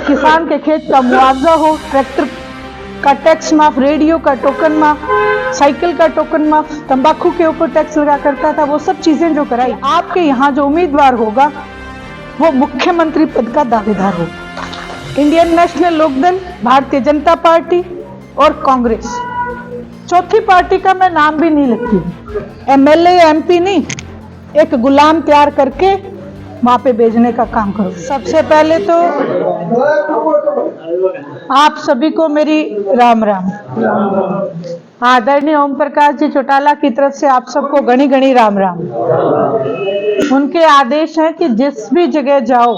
किसान के खेत का मुआवजा हो, ट्रैक्टर का टैक्स माफ, रेडियो का टोकन माफ, साइकिल का टोकन माफ, तंबाकू के ऊपर टैक्स लगा करता था, वो सब चीजें जो कराई। आपके यहाँ जो उम्मीदवार होगा वो मुख्यमंत्री पद का दावेदार होगा। Indian national Lokdal, Bharatiya Janata party और कांग्रेस, चौथी पार्टी का मैं नाम भी नहीं लिखती। एमएलए एमपी नहीं, एक गुलाम तैयार करके वहां पे भेजने का काम करो। सबसे पहले तो आप सभी को मेरी राम राम। आदरणीय ओम प्रकाश जी चौटाला की तरफ से आप सबको घनी घनी राम राम। उनके आदेश हैं कि जिस भी जगह जाओ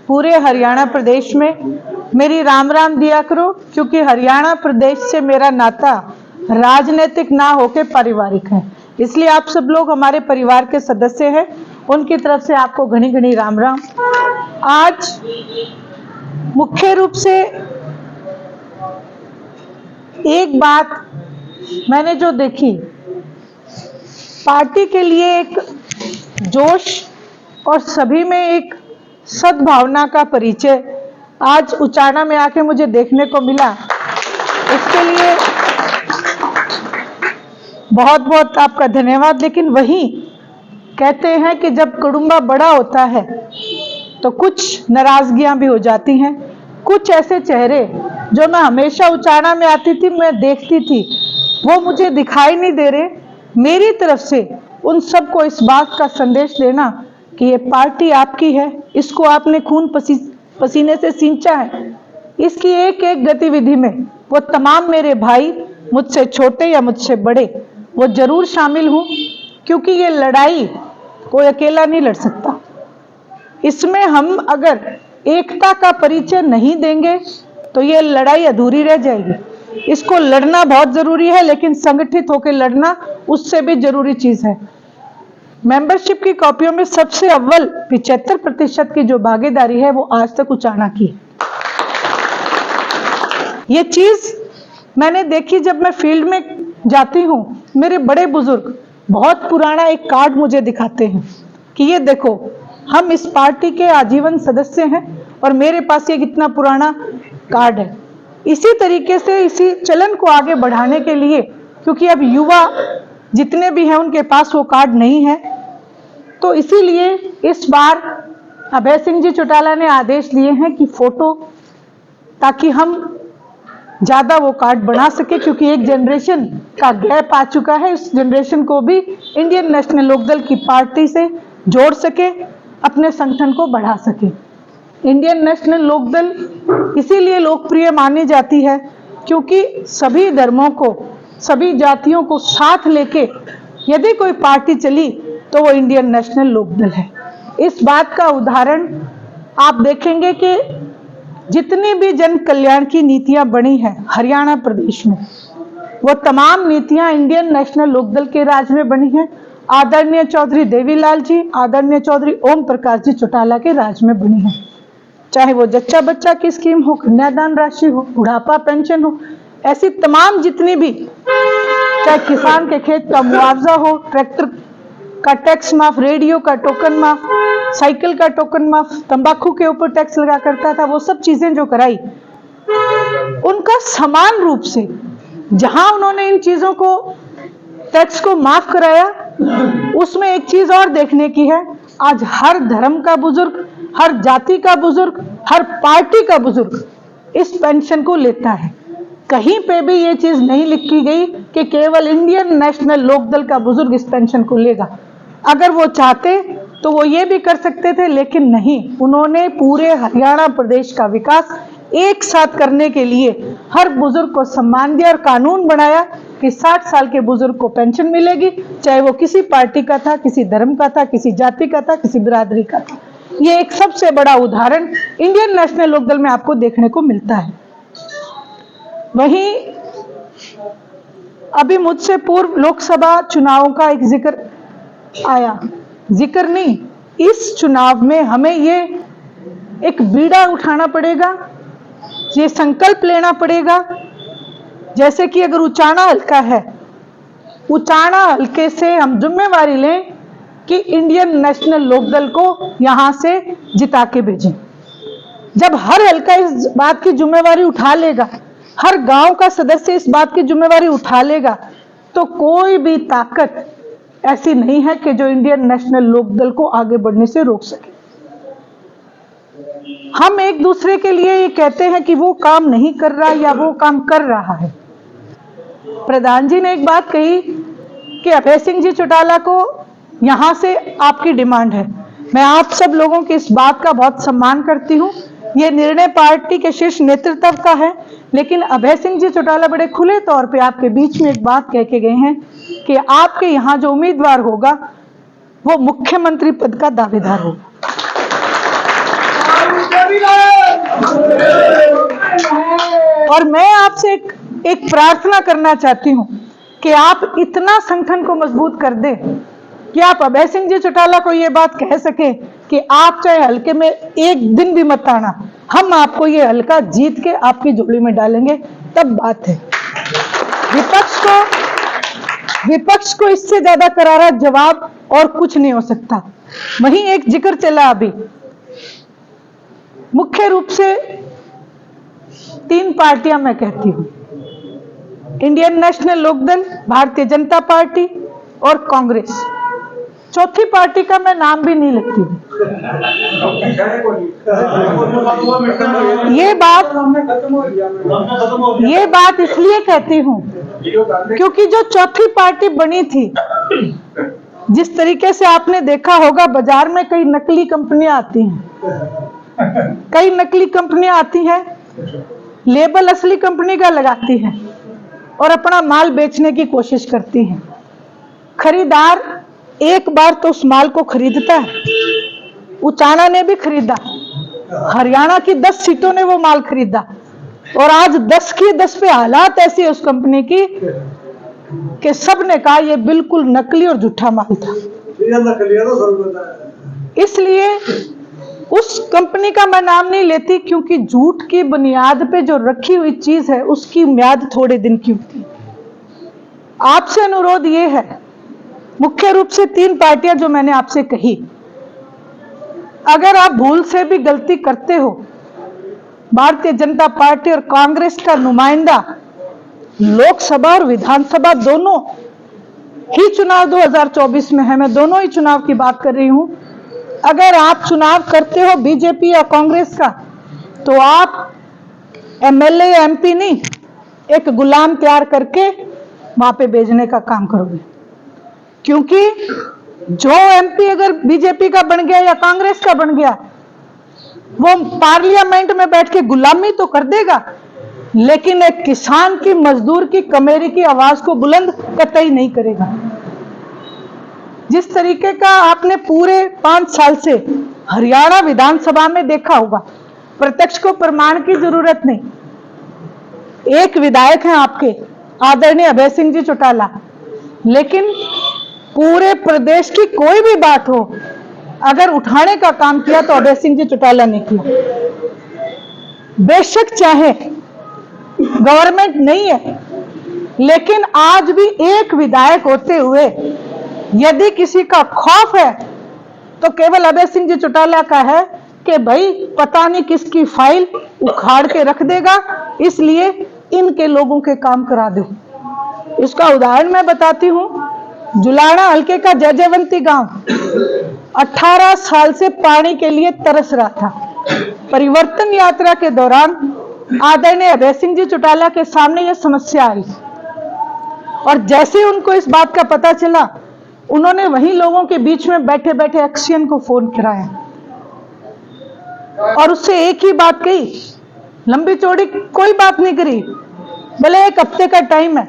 पूरे हरियाणा प्रदेश में मेरी राम राम दिया करो, क्योंकि हरियाणा प्रदेश से मेरा नाता राजनीतिक ना होके पारिवारिक है, इसलिए आप सब लोग हमारे परिवार के सदस्य हैं। उनकी तरफ से आपको घनी घनी राम राम। आज मुख्य रूप से एक बात मैंने जो देखी, पार्टी के लिए एक जोश और सभी में एक सद्भावना का परिचय आज उचाना में आके मुझे देखने को मिला। इसके लिए बहुत बहुत आपका धन्यवाद। लेकिन वही कहते हैं कि जब कुडुम्बा बड़ा होता है तो कुछ नाराजगियां भी हो जाती हैं। कुछ ऐसे चेहरे जो मैं हमेशा उचाना में आती थी, मैं देखती थी, वो मुझे दिखाई नहीं दे रहे। मेरी तरफ से उन सबको इस बात का संदेश देना कि ये पार्टी आपकी है, इसको आपने खून पसीने से सींचा है। इसकी एक एक गतिविधि में वो तमाम मेरे भाई, मुझसे छोटे या मुझसे बड़े, वो जरूर शामिल हूं, क्योंकि ये लड़ाई कोई अकेला नहीं लड़ सकता। इसमें हम अगर एकता का परिचय नहीं देंगे तो ये लड़ाई अधूरी रह जाएगी। इसको लड़ना बहुत जरूरी है, लेकिन संगठित होकर लड़ना उससे भी जरूरी चीज है। मेंबरशिप की कॉपियों में सबसे अव्वल 75% की जो भागीदारी है वो आज तक उचाना की। ये चीज मैंने देखी जब मैं फील्ड में जाती हूँ। मेरे बड़े बुजुर्ग बहुत पुराना एक कार्ड मुझे दिखाते हैं कि ये देखो, हम इस पार्टी के आजीवन सदस्य हैं और मेरे पास ये कितना पुराना कार्ड है। इसी तरीके से इसी चलन को आगे बढ़ाने के लिए, क्योंकि अब युवा जितने भी हैं उनके पास वो कार्ड नहीं है, तो इसीलिए इस बार अभय सिंह जी चौटाला ने आदेश दिए हैं कि फोटो, ताकि हम ज्यादा वो कार्ड बढ़ा सके, क्योंकि एक जनरेशन का गैप आ चुका है। इस जनरेशन को भी इंडियन नेशनल लोकदल की पार्टी से जोड़ सके, अपने संगठन को बढ़ा सके। इंडियन नेशनल लोकदल इसीलिए लोकप्रिय मानी जाती है क्योंकि सभी धर्मों को, सभी जातियों को साथ लेके यदि कोई पार्टी चली तो वो इंडियन नेशनल लोकदल है। इस बात का उदाहरण आप देखेंगे कि जितनी भी जन कल्याण की नीतियां बनी हैं हरियाणा प्रदेश में, वो तमाम नीतियां इंडियन नेशनल लोकदल के राज में बनी हैं। आदरणीय चौधरी देवीलाल जी, आदरणीय चौधरी ओम प्रकाश जी चौटाला के राज में बनी है। चाहे वो जच्चा बच्चा की स्कीम हो, कन्यादान राशि हो, बुढ़ापा पेंशन हो, ऐसी तमाम जितनी भी, चाहे किसान के खेत का मुआवजा हो, ट्रैक्टर का टैक्स माफ, रेडियो का टोकन माफ, साइकिल का टोकन माफ, तंबाकू के ऊपर टैक्स लगा करता था, वो सब चीजें जो कराई, उनका समान रूप से जहां उन्होंने इन चीजों को, टैक्स को माफ कराया, उसमें एक चीज और देखने की है। आज हर धर्म का बुजुर्ग, हर जाति का बुजुर्ग, हर पार्टी का बुजुर्ग इस पेंशन को लेता है। कहीं पे भी ये चीज नहीं लिखी गई कि केवल इंडियन नेशनल लोकदल का बुजुर्ग इस पेंशन को लेगा। अगर वो चाहते तो वो ये भी कर सकते थे, लेकिन नहीं, उन्होंने पूरे हरियाणा प्रदेश का विकास एक साथ करने के लिए हर बुजुर्ग को सम्मान दिया और कानून बनाया कि 60 साल के बुजुर्ग को पेंशन मिलेगी, चाहे वो किसी पार्टी का था, किसी धर्म का था, किसी जाति का था, किसी बिरादरी का था। ये एक सबसे बड़ा उदाहरण इंडियन नेशनल लोकदल में आपको देखने को मिलता है। वहीं अभी मुझसे पूर्व लोकसभा चुनावों का एक जिक्र आया, जिक्र नहीं, इस चुनाव में हमें ये एक बीड़ा उठाना पड़ेगा, ये संकल्प लेना पड़ेगा। जैसे कि अगर उचाना हल्का है, उचाना हल्के से हम जिम्मेवारी लें कि इंडियन नेशनल लोकदल को यहां से जिता के भेजें। जब हर हल्का इस बात की जिम्मेवारी उठा लेगा, हर गांव का सदस्य इस बात की जिम्मेवारी उठा लेगा, तो कोई भी ताकत ऐसी नहीं है कि जो इंडियन नेशनल लोकदल को आगे बढ़ने से रोक सके। हम एक दूसरे के लिए ये कहते हैं कि वो काम नहीं कर रहा या वो काम कर रहा है। प्रधान जी ने एक बात कही कि अभय सिंह जी चौटाला को यहां से आपकी डिमांड है। मैं आप सब लोगों की इस बात का बहुत सम्मान करती हूं। ये निर्णय पार्टी के शीर्ष नेतृत्व का है, लेकिन अभय सिंह जी चौटाला बड़े खुले तौर पे आपके बीच में एक बात कह के गए हैं कि आपके यहाँ जो उम्मीदवार होगा वो मुख्यमंत्री पद का दावेदार होगा। और मैं आपसे एक प्रार्थना करना चाहती हूं कि आप इतना संगठन को मजबूत कर दें कि आप अभय सिंह जी चौटाला को ये बात कह सके कि आप चाहे हल्के में एक दिन भी मत आना, हम आपको ये हल्का जीत के आपकी झोली में डालेंगे, तब बात है। विपक्ष को इससे ज्यादा करारा जवाब और कुछ नहीं हो सकता। वहीं एक जिक्र चला अभी, मुख्य रूप से 3 पार्टियां मैं कहती हूं, Indian national Lokdal, Bharatiya Janata party और कांग्रेस। चौथी पार्टी का मैं नाम भी नहीं लेती हूं। ये बात इसलिए कहती हूं क्योंकि जो चौथी पार्टी बनी थी, जिस तरीके से आपने देखा होगा बाजार में कई नकली कंपनियां आती हैं, लेबल असली कंपनी का लगाती हैं और अपना माल बेचने की कोशिश करती हैं। खरीदार एक बार तो उस माल को खरीदता है। उचाना ने भी खरीदा, हरियाणा की 10 सीटों ने वो माल खरीदा, और आज 10 की 10 पे हालात ऐसी है उस कंपनी की कि सब ने कहा ये बिल्कुल नकली और झूठा माल था। इसलिए उस कंपनी का मैं नाम नहीं लेती, क्योंकि झूठ की बुनियाद पे जो रखी हुई चीज है उसकी म्याद थोड़े दिन की होती है। आपसे अनुरोध ये है, मुख्य रूप से 3 पार्टियां जो मैंने आपसे कही, अगर आप भूल से भी गलती करते हो, भारतीय जनता पार्टी और कांग्रेस का नुमाइंदा लोकसभा और विधानसभा दोनों ही चुनाव 2024 में है, मैं दोनों ही चुनाव की बात कर रही हूं। अगर आप चुनाव करते हो बीजेपी या कांग्रेस का, तो आप एमएलए या एमपी नहीं, एक गुलाम तैयार करके वहां पे भेजने का काम करोगे। क्योंकि जो एमपी अगर बीजेपी का बन गया या कांग्रेस का बन गया, वो पार्लियामेंट में बैठ के गुलामी तो कर देगा, लेकिन एक किसान की, मजदूर की, कमेरी की आवाज को बुलंद कतई नहीं करेगा। जिस तरीके का आपने पूरे 5 साल से हरियाणा विधानसभा में देखा होगा, प्रत्यक्ष को प्रमाण की जरूरत नहीं। एक विधायक हैं आपके आदरणीय अभय सिंह जी चौटाला, लेकिन पूरे प्रदेश की कोई भी बात हो, अगर उठाने का काम किया तो अभय सिंह जी चौटाला ने किया। बेशक चाहे गवर्नमेंट नहीं है, लेकिन आज भी एक विधायक होते हुए यदि किसी का खौफ है तो केवल अभय सिंह जी चौटाला का है कि भाई पता नहीं किसकी फाइल उखाड़ के रख देगा, इसलिए इनके लोगों के काम करा दो। इसका उदाहरण मैं बताती हूं। जुलाना हल्के का जयजयवंती गांव 18 साल से पानी के लिए तरस रहा था। परिवर्तन यात्रा के दौरान आदरणीय अभय सिंह जी चौटाला के सामने यह समस्या आई, और जैसे उनको इस बात का पता चला, उन्होंने वहीं लोगों के बीच में बैठे बैठे एक्सियन को फोन कराया और उससे एक ही बात कही, लंबी चौड़ी कोई बात नहीं करी। बोले 1 हफ्ते का टाइम है,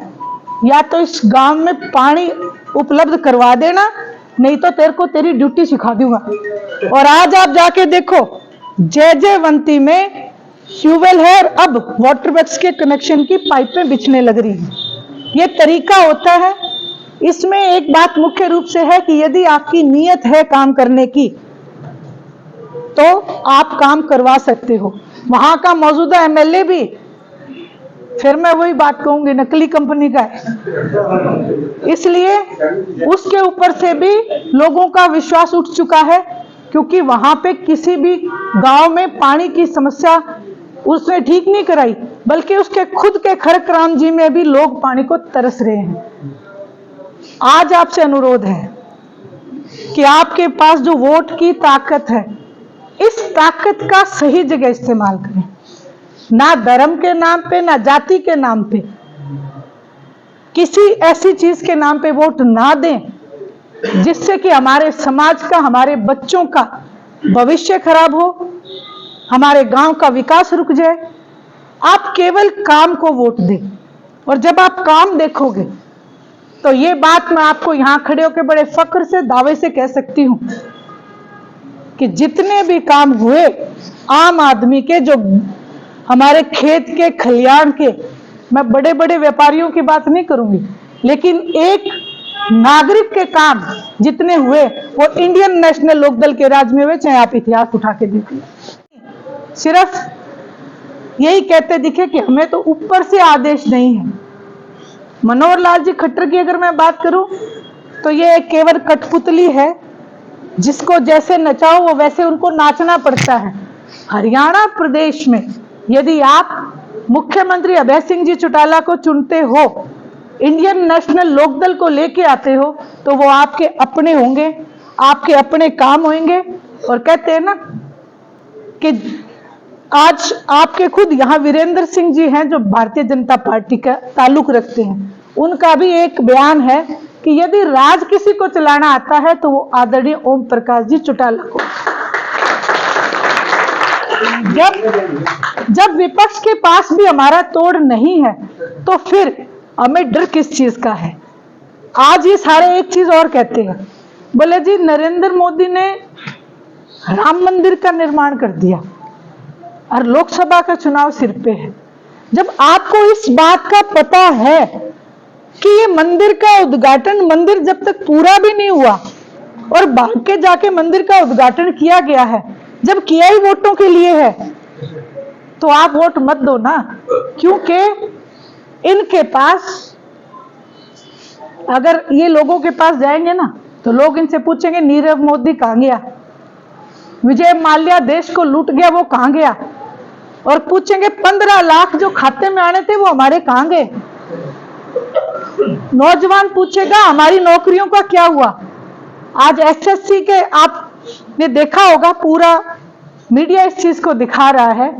या तो इस गांव में पानी उपलब्ध करवा देना, नहीं तो तेरे को तेरी ड्यूटी सिखा दूंगा। और आज आप जाके देखो, जयजयवंती में ट्यूबवेल है और अब वाटर वर्क्स के कनेक्शन की पाइपें बिछने लग रही हैं। ये तरीका होता है। इसमें एक बात मुख्य रूप से है कि यदि आपकी नीयत है काम करने की, तो आप काम करवा सकते हो। वहां का मौजूदा एमएलए भी, फिर मैं वही बात कहूंगी, नकली कंपनी का है, इसलिए उसके ऊपर से भी लोगों का विश्वास उठ चुका है। क्योंकि वहां पे किसी भी गांव में पानी की समस्या उसने ठीक नहीं कराई, बल्कि उसके खुद के खड़कराम जी में भी लोग पानी को तरस रहे हैं। आज आपसे अनुरोध है कि आपके पास जो वोट की ताकत है, इस ताकत का सही जगह इस्तेमाल करें। ना धर्म के नाम पे, ना जाति के नाम पे, किसी ऐसी चीज के नाम पे वोट ना दें जिससे कि हमारे समाज का, हमारे बच्चों का भविष्य खराब हो, हमारे गांव का विकास रुक जाए। आप केवल काम को वोट दें, और जब आप काम देखोगे तो ये बात मैं आपको यहां खड़े होकर बड़े फक्र से, दावे से कह सकती हूं कि जितने भी काम हुए आम आदमी के, जो हमारे खेत के, खलियान के, मैं बड़े बड़े व्यापारियों की बात नहीं करूंगी, लेकिन एक नागरिक के काम जितने हुए वो इंडियन नेशनल लोकदल के राज में हुए, चाहे आप इतिहास उठा के देखिए। सिर्फ यही कहते दिखे कि हमें तो ऊपर से आदेश नहीं है। मनोहर लाल जी खट्टर की अगर मैं बात करूं तो ये केवल कठपुतली है, जिसको जैसे नचाओ वो वैसे उनको नाचना पड़ता है। हरियाणा प्रदेश में यदि आप मुख्यमंत्री अभय सिंह जी चौटाला को चुनते हो, इंडियन नेशनल लोकदल को लेके आते हो, तो वो आपके अपने होंगे, आपके अपने काम होंगे। और कहते हैं ना कि आज आपके खुद यहाँ वीरेंद्र सिंह जी हैं जो भारतीय जनता पार्टी का ताल्लुक रखते हैं, उनका भी एक बयान है कि यदि राज किसी को चलाना आता है तो वो आदरणीय ओम प्रकाश जी चौटाला को। जब विपक्ष के पास भी हमारा तोड़ नहीं है तो फिर हमें डर किस चीज का है। आज ये सारे एक चीज और कहते हैं, बोले जी नरेंद्र मोदी ने राम मंदिर का निर्माण कर दिया और लोकसभा का चुनाव सिर पे है। जब आपको इस बात का पता है कि ये मंदिर का उद्घाटन, मंदिर जब तक पूरा भी नहीं हुआ और भाग के जाके मंदिर का उद्घाटन किया गया है, जब किया ही वोटों के लिए है, तो आप वोट मत दो ना। क्योंकि इनके पास, अगर ये लोगों के पास जाएंगे ना तो लोग इनसे पूछेंगे नीरव मोदी कहां गया, विजय माल्या देश को लूट गया वो कहां गया, और पूछेंगे 15 लाख जो खाते में आने थे वो हमारे कहां गए। नौजवान पूछेगा हमारी नौकरियों का क्या हुआ। आज एसएससी के आपने देखा होगा, पूरा मीडिया इस चीज को दिखा रहा है।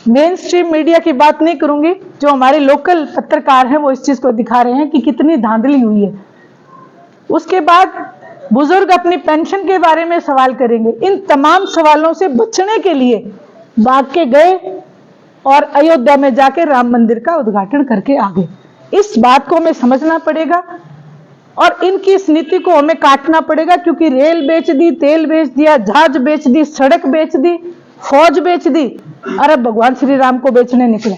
मेन स्ट्रीम मीडिया की बात नहीं करूंगी, जो हमारे लोकल पत्रकार हैं वो इस चीज को दिखा रहे हैं कि कितनी धांधली हुई है। उसके बाद बुजुर्ग अपनी पेंशन के बारे में सवाल करेंगे। इन तमाम सवालों से बचने के लिए भाग के गए और अयोध्या में जाके राम मंदिर का उद्घाटन करके आ गए। इस बात को हमें समझना पड़ेगा और इनकी इस नीति को हमें काटना पड़ेगा, क्योंकि रेल बेच दी, तेल बेच दिया, जहाज बेच दी, सड़क बेच दी, फौज बेच दी, और अब भगवान श्री राम को बेचने निकले।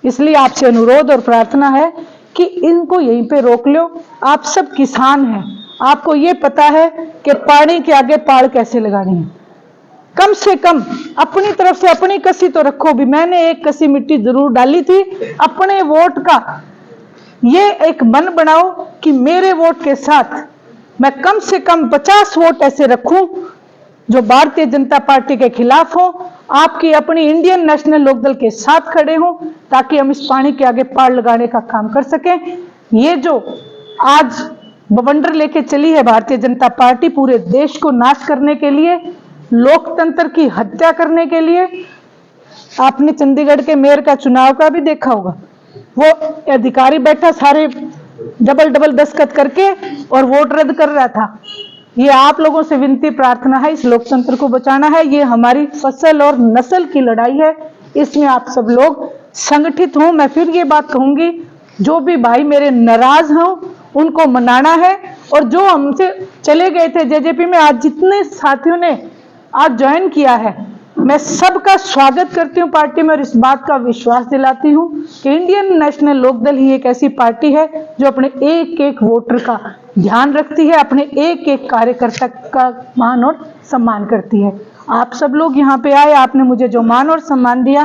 इसलिए आपसे अनुरोध और प्रार्थना है कि इनको यहीं पे रोक लो। आप सब किसान हैं, आपको ये पता है कि पानी के आगे पाड़ कैसे लगानी है। कम से कम अपनी तरफ से अपनी कसी तो रखो भी। मैंने एक कसी मिट्टी जरूर डाली थी, अपने वोट का ये एक मन बनाओ कि मेरे वोट के साथ मैं कम से कम 50 वोट ऐसे रखूं जो भारतीय जनता पार्टी के खिलाफ हो, आपकी अपनी इंडियन नेशनल लोकदल के साथ खड़े हो, ताकि हम इस पानी के आगे पाड़ लगाने का काम कर सकें। ये जो आज बवंडर लेके चली है भारतीय जनता पार्टी, पूरे देश को नाश करने के लिए, लोकतंत्र की हत्या करने के लिए। आपने चंडीगढ़ के मेयर का चुनाव का भी देखा होगा, वो अधिकारी बैठा सारे डबल दस्तखत करके और वोट रद्द कर रहा था। ये आप लोगों से विनती प्रार्थना है, इस लोकतंत्र को बचाना है। ये हमारी फसल और नस्ल की लड़ाई है, इसमें आप सब लोग संगठित हों। मैं फिर ये बात कहूंगी, जो भी भाई मेरे नाराज हों उनको मनाना है, और जो हमसे चले गए थे जेजेपी में, आज जितने साथियों ने आज ज्वाइन किया है, मैं सबका स्वागत करती हूँ पार्टी में, और इस बात का विश्वास दिलाती हूँ कि इंडियन नेशनल लोकदल ही एक ऐसी पार्टी है जो अपने एक एक वोटर का ध्यान रखती है, अपने एक एक कार्यकर्ता का मान और सम्मान करती है। आप सब लोग यहाँ पे आए, आपने मुझे जो मान और सम्मान दिया,